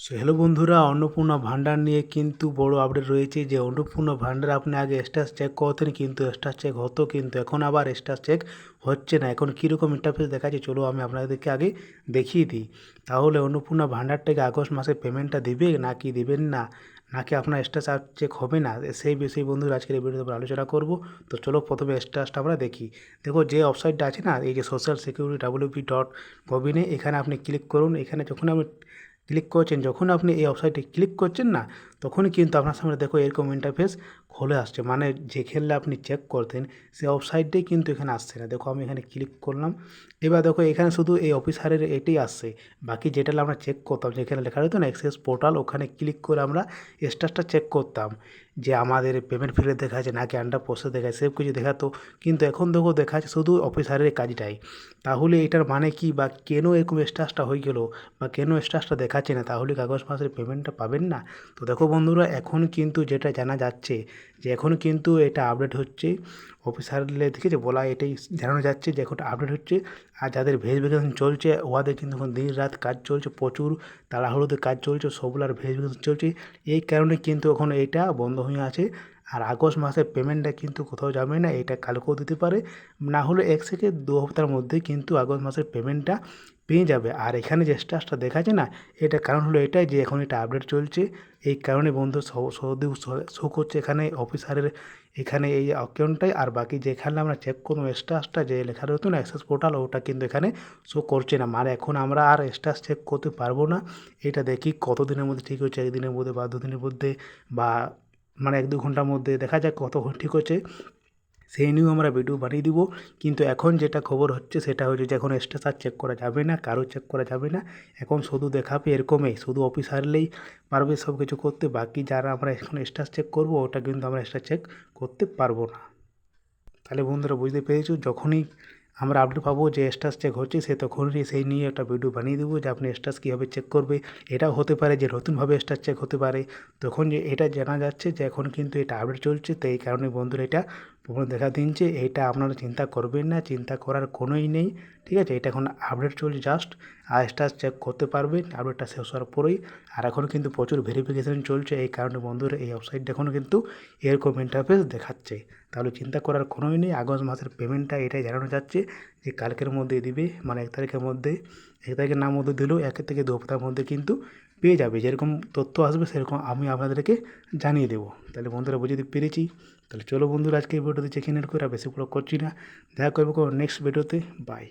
Hello বন্ধুরা, অন্নপূর্ণা ভান্ডার নিয়ে কিন্তু বড় আপডেট রয়েছে। যে অন্নপূর্ণা ভান্ডার আপনি আগে স্ট্যাটাস চেক করতেন, কিন্তু স্ট্যাটাস চেক হতো, কিন্তু এখন আবার স্ট্যাটাস চেক হচ্ছে না। এখন কীরকম ইন্টারফেস দেখাচ্ছে চলো আমি আপনাদেরকে আগে দেখিয়ে দিই। তাহলে অন্নপূর্ণা ভান্ডারটাকে আগস্ট মাসে পেমেন্টটা দিবে নাকি দিবেন না, নাকি আপনার স্ট্যাটাস চেক হবে না, সেই বিষয়ে বন্ধুরা আজকের এই ভিডিওতে আমরা আলোচনা করব। তো চলো প্রথমে স্ট্যাটাসটা আমরা দেখি। দেখো যে ওয়েবসাইটটা আছে না, এই যে সোশ্যাল সিকিউরিটি wp.gov.in, এখানে আপনি ক্লিক করুন। এখানে যখন আপনি ক্লিক করছেন, যখন আপনি এই ওয়েবসাইটে ক্লিক করছেন না, তখনই কিন্তু আপনার সামনে দেখো এরকম ইন্টারফেস খুলে আসছে। মানে যে খেললে আপনি চেক করতেন সেই ওয়েবসাইটটাই কিন্তু এখানে আসছে না। দেখো আমি এখানে ক্লিক করলাম, এবার দেখো এখানে শুধু এই অফিসারের এটাই আসছে। বাকি যেটা আমরা চেক করতাম, যেখানে লেখা হতো না অ্যাক্সেস পোর্টাল, ওখানে ক্লিক করে আমরা স্ট্যাটাসটা চেক করতাম যে আমাদের পেমেন্ট ফেলে দেখাচ্ছে নাকি আন্ডার প্রসেস দেখায়, সব কিছু দেখাতো। কিন্তু এখন দেখো দেখাচ্ছে শুধু অফিসারের কাজটাই। তাহলে এটার মানে কি, বা কেন এরকম স্ট্যাটাসটা হয়ে গেল, বা কেন স্ট্যাটাসটা দেখাচ্ছে না, তাহলে কি আগস্ট মাসের পেমেন্টটা পাবেন না? তো দেখো বন্ধুরা, এখন কিন্তু যেটা জানা যাচ্ছে যে এখন কিন্তু এটা আপডেট হচ্ছে অফিসারদের থেকে, যে বলা এটাই জানানো যাচ্ছে যে এখন আপডেট হচ্ছে। আর যাদের ভেরিফিকেশন চলছে ওদের কিন্তু এখন দিন রাত কাজ চলছে, প্রচুর তাড়াহুড়োতে কাজ চলছে, সবগুলার ভেরিফিকেশন চলছে। এই কারণে কিন্তু এখন এইটা বন্ধ হয়ে আছে। আর আগস্ট মাসের পেমেন্টটা কিন্তু কোথাও যাবে না, এটা কালকেও দিতে পারে, না হলে 1 থেকে 2 সপ্তাহের মধ্যে কিন্তু আগস্ট মাসের পেমেন্টটা পেয়ে যাবে। আর এখানে যে স্ট্যাটাসটা দেখাচ্ছে না, এটার কারণ হলো এটাই যে এখন এটা আপডেট চলছে। এই কারণে বন্ধু শো করছে এখানে অফিসারের এখানে এই অ্যাকাউন্টটাই। আর বাকি যেখানে আমরা চেক করবো স্ট্যাটাসটা যে লেখা রয়েছে না অ্যাক্সেস পোর্টাল, ওটা কিন্তু এখানে শো করছে না। মানে এখন আমরা আর স্ট্যাটাস চেক করতে পারবো না। এটা দেখি কত দিনের মধ্যে ঠিক হচ্ছে, 1 দিনের মধ্যে বা 2 দিনের মধ্যে, বা মানে 1-2 ঘন্টার মধ্যে, দেখা যাক কত ঠিক হচ্ছে, সেই নিয়েও আমরা ভিডিও বানিয়ে দিব। কিন্তু এখন যেটা খবর হচ্ছে সেটা হচ্ছে যে এখন স্ট্যাটাস চেক করা যাবে না, কারো চেক করা যাবে না। এখন শুধু দেখাবে এরকমই, শুধু অফিস হারলেই পারবে সব কিছু করতে। বাকি যারা আমরা এখন স্ট্যাটাস চেক করবো ওটা কিন্তু আমরা স্ট্যাটাস চেক করতে পারবো না। তাহলে বন্ধুরা বুঝতে পেরেছো, যখনই আমরা আপডেট পাবো যে স্ট্যাটাস চেক হচ্ছে, সে তখনই সেই নিয়ে একটা ভিডিও বানিয়ে দেবো যে আপনি স্ট্যাটাস কীভাবে চেক করবে। এটাও হতে পারে যে নতুনভাবে স্ট্যাটাস চেক হতে পারে। তখন যে এটা জানা যাচ্ছে যে এখন কিন্তু এটা আপডেট চলছে, তো এই কারণে বন্ধুরা এটা প্রবলেম দেখা দিচ্ছে। এটা আপনারা চিন্তা করবেন না, চিন্তা করার কোনোই নেই, ঠিক আছে। এটা এখন আপডেট চলছে জাস্ট, আর স্ট্যাটাস চেক করতে পারবেন আপডেটটা শেষ হওয়ার পরেই। আর এখন কিন্তু প্রচুর ভেরিফিকেশান চলছে, এই কারণে বন্ধুরা এই ওয়েবসাইটটা এখনও কিন্তু এরকম ইন্টারফেস দেখাচ্ছে। তাহলে চিন্তা করার কোনোই নেই। আগস্ট মাসের পেমেন্টটা এটাই জানানো যাচ্ছে যে কালকের মধ্যে দিবে, মানে 1 তারিখের মধ্যে, 1 তারিখের নাম মধ্যে দিলেও 1 থেকে 2 সপ্তাহের মধ্যে কিন্তু পেয়ে যাবে। যেরকম তথ্য আসবে সেরকম আমি আপনাদেরকে জানিয়ে দেবো। তাহলে বন্ধুরা বুঝতে পেরেছি। তাহলে চলো বন্ধুরা, আজকে এই ভিডিওতে চেক ইন করে বেশি বড় করছি না। দেখা করবো নেক্সট ভিডিওতে। বাই।